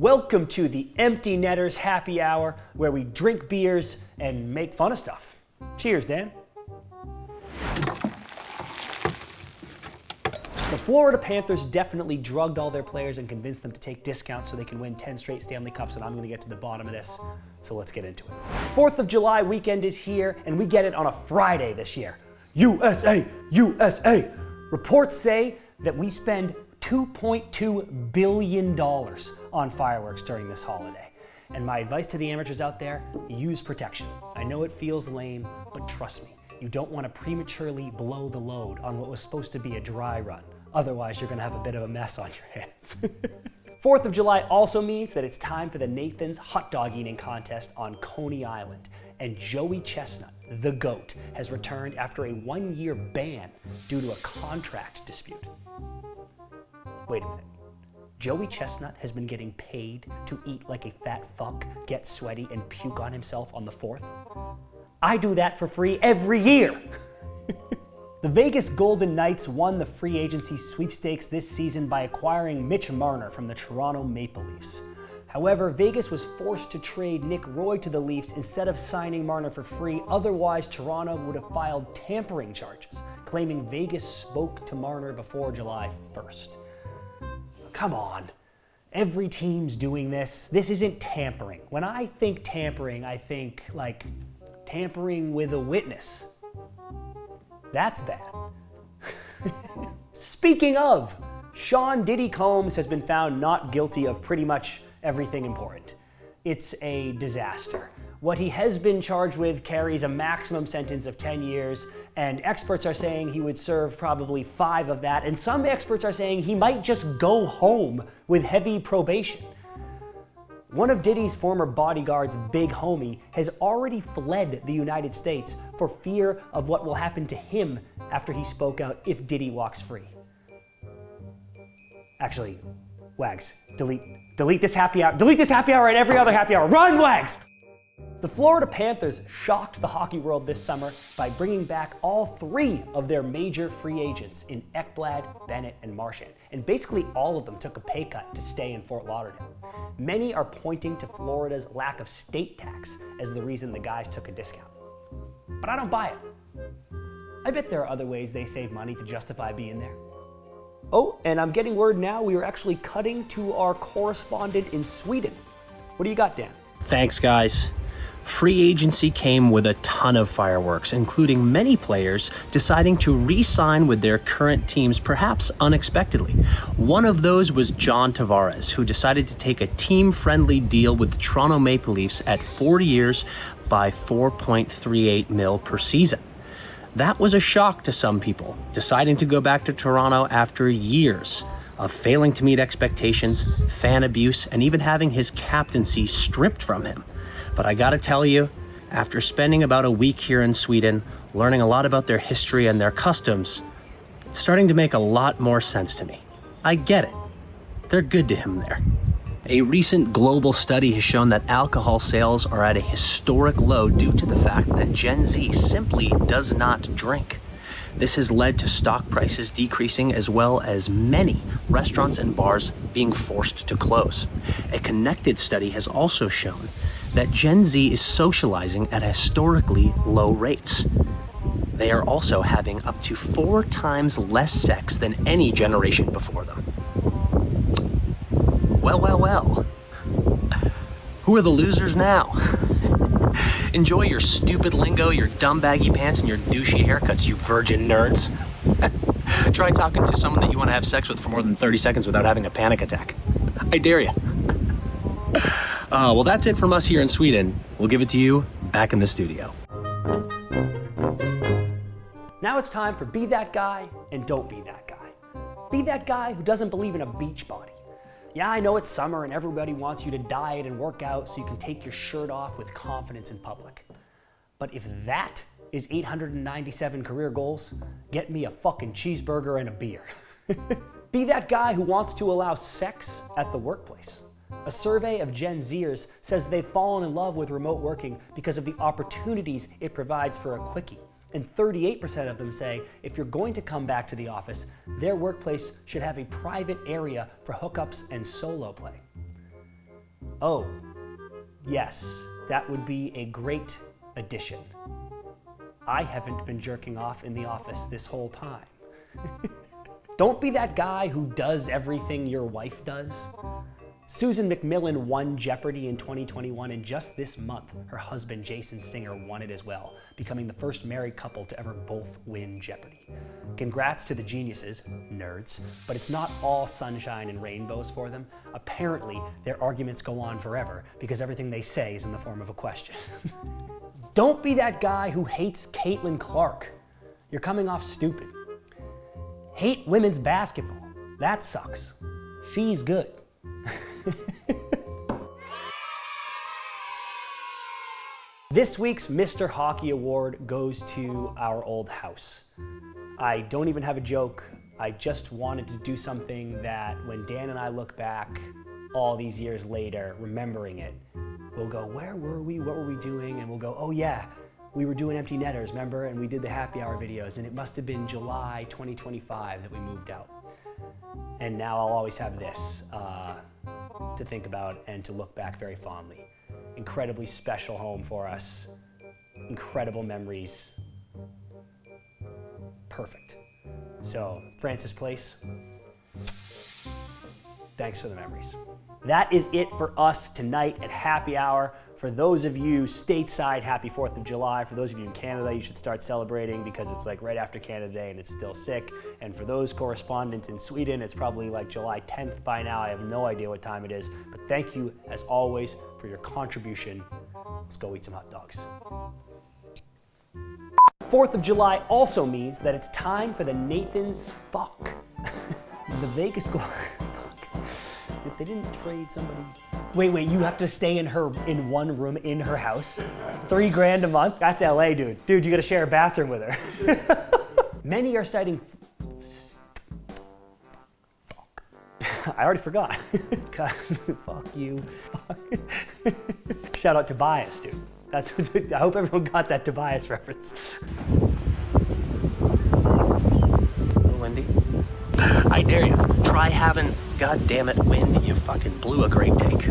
Welcome to the Empty Netters Happy Hour, where we drink beers and make fun of stuff. Cheers, Dan. The Florida Panthers definitely drugged all their players and convinced them to take discounts so they can win 10 straight Stanley Cups, and I'm going to get to the bottom of this, so let's get into it. 4th of July weekend is here, and we get it on a Friday this year. USA! USA! Reports say that we spend $2.2 billion on fireworks during this holiday. And my advice to the amateurs out there, use protection. I know it feels lame, but trust me, you don't want to prematurely blow the load on what was supposed to be a dry run. Otherwise, you're going to have a bit of a mess on your hands. 4th of July also means that it's time for the Nathan's hot dog eating contest on Coney Island. And Joey Chestnut, the GOAT, has returned after a 1-year ban due to a contract dispute. Wait a minute. Joey Chestnut has been getting paid to eat like a fat fuck, get sweaty, and puke on himself on the 4th? I do that for free every year! The Vegas Golden Knights won the free agency sweepstakes this season by acquiring Mitch Marner from the Toronto Maple Leafs. However, Vegas was forced to trade Nick Roy to the Leafs instead of signing Marner for free, otherwise Toronto would have filed tampering charges, claiming Vegas spoke to Marner before July 1st. Come on, every team's doing this. This isn't tampering. When I think tampering, I think like tampering with a witness. That's bad. Speaking of, Sean Diddy Combs has been found not guilty of pretty much everything important. It's a disaster. What he has been charged with carries a maximum sentence of 10 years, and experts are saying he would serve probably 5 of that, and some experts are saying he might just go home with heavy probation. One of Diddy's former bodyguards, Big Homie, has already fled the United States for fear of what will happen to him after he spoke out if Diddy walks free. Actually, Wags, delete this happy hour. Delete this happy hour and every other happy hour. Run, Wags! The Florida Panthers shocked the hockey world this summer by bringing back all 3 of their major free agents in Ekblad, Bennett, and Marchand. And basically all of them took a pay cut to stay in Fort Lauderdale. Many are pointing to Florida's lack of state tax as the reason the guys took a discount. But I don't buy it. I bet there are other ways they save money to justify being there. Oh, and I'm getting word now we are actually cutting to our correspondent in Sweden. What do you got, Dan? Thanks, guys. Free agency came with a ton of fireworks, including many players deciding to re-sign with their current teams, perhaps unexpectedly. One of those was John Tavares, who decided to take a team-friendly deal with the Toronto Maple Leafs at 4 years by $4.38 million per season. That was a shock to some people, deciding to go back to Toronto after years of failing to meet expectations, fan abuse, and even having his captaincy stripped from him. But I gotta tell you, after spending about a week here in Sweden, learning a lot about their history and their customs, it's starting to make a lot more sense to me. I get it. They're good to him there. A recent global study has shown that alcohol sales are at a historic low due to the fact that Gen Z simply does not drink. This has led to stock prices decreasing, as well as many restaurants and bars being forced to close. A connected study has also shown that Gen Z is socializing at historically low rates. They are also having up to 4 times less sex than any generation before them. Well. Who are the losers now? Enjoy your stupid lingo, your dumb baggy pants, and your douchey haircuts, you virgin nerds. Try talking to someone that you want to have sex with for more than 30 seconds without having a panic attack. I dare you. Well, that's it from us here in Sweden. We'll give it to you back in the studio. Now it's time for Be That Guy and Don't Be That Guy. Be that guy who doesn't believe in a beach body. Yeah, I know it's summer and everybody wants you to diet and work out so you can take your shirt off with confidence in public. But if that is 897 career goals, get me a fucking cheeseburger and a beer. Be that guy who wants to allow sex at the workplace. A survey of Gen Zers says they've fallen in love with remote working because of the opportunities it provides for a quickie. And 38% of them say if you're going to come back to the office, their workplace should have a private area for hookups and solo play. Oh, yes, that would be a great addition. I haven't been jerking off in the office this whole time. Don't be that guy who does everything your wife does. Susan McMillan won Jeopardy in 2021, and just this month, her husband Jason Singer won it as well, becoming the first married couple to ever both win Jeopardy. Congrats to the geniuses, nerds, but it's not all sunshine and rainbows for them. Apparently, their arguments go on forever because everything they say is in the form of a question. Don't be that guy who hates Caitlin Clark. You're coming off stupid. Hate women's basketball. That sucks. She's good. This week's Mr. Hockey Award goes to our old house. I don't even have a joke. I just wanted to do something that when Dan and I look back all these years later, remembering it, we'll go, where were we? What were we doing? And we'll go, oh yeah, we were doing Empty Netters, remember? And we did the happy hour videos, and it must have been July 2025 that we moved out. And now I'll always have this to think about and to look back very fondly. Incredibly special home for us. Incredible memories. Perfect. So, Francis Place, thanks for the memories. That is it for us tonight at Happy Hour. For those of you stateside, happy 4th of July. For those of you in Canada, you should start celebrating because it's like right after Canada Day and it's still sick. And for those correspondents in Sweden, it's probably like July 10th by now. I have no idea what time it is. But thank you, as always, for your contribution. Let's go eat some hot dogs. 4th of July also means that it's time for the Nathan's Fuck. The Vegas Golden... If they didn't trade somebody... Wait, you have to stay in one room in her house? $3,000 a month? That's LA, dude. Dude, you gotta share a bathroom with her. Many are citing... Fuck. I already forgot. Fuck you. Fuck. Shout out Tobias, dude. That's what, I hope everyone got that Tobias reference. Wendy? I dare you. Try having, God damn it, Wind, you fucking blew a great take.